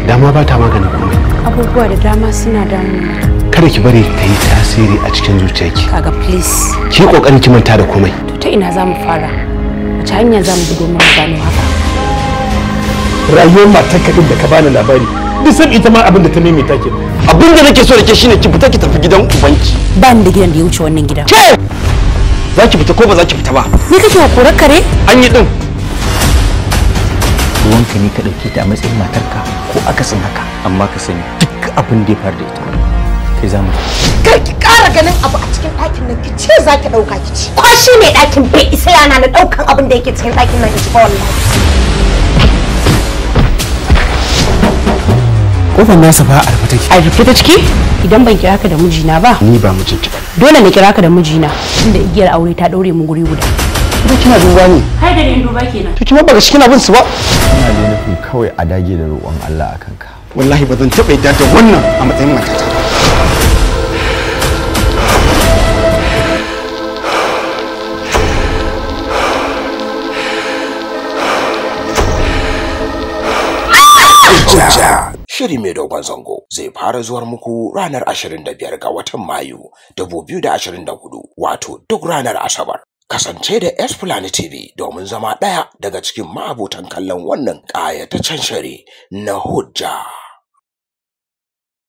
Dama ba ta magana komai. Abubuwa da dama suna damuna. Kada ki bari ta yi tasiri a cikin zuciyarki. Kaga please. Ki kokarin ki manta da komai. To ta ina zamu fara? Wace hanya zamu bi domin mu gano haka? Rayuwar matar kadin da ka bani labari. Duk san ita ma abin da ta maimaita ke. Abin da nake so da ke shine ki fita ki tafi gidan ubanki. Ba ni da gidan da ya wuce wannan gidan. Ke! Za ki fita ko ba za ki fita ba? Ni kake korar kare? An yi din. Ruwanka ne ka dauke ta a matsayin matarka ko akasin haka, amma ka sani duk abin da ya faru da ita kai za mu. Kar ki ƙara ganin abu a cikin ɗakin nan, ki ce za ki ɗauka ki ci. Ko shi ne ɗakin bai isa yana da ɗaukan abin da yake cikin ɗakin nan ki ci ba wallahi. Kofar nasa ba a rufe take. A rufe ta ciki? Idan ban kira ka da mijina ba. Ni ba mijinki ba. Dole na kira ka da mijina, inda igiyar aure ta ɗaure mu guri guda. Ita kina duba ne. Hai da ni duba kenan. To kima ba ga kina bin su ba. Ina da nufin kawai a dage da roƙon Allah a kanka. Wallahi ba zan taɓa yadda da wannan a matsayin matata. Hujja. Shiri mai dogon zango zai fara zuwar muku ranar 25 ga watan Mayu 2024, wato duk ranar Asabar. Kasance da Sfulani TV domin zama ɗaya daga cikin ma'abotan kallon wannan ƙayataccen shiri na Hujja.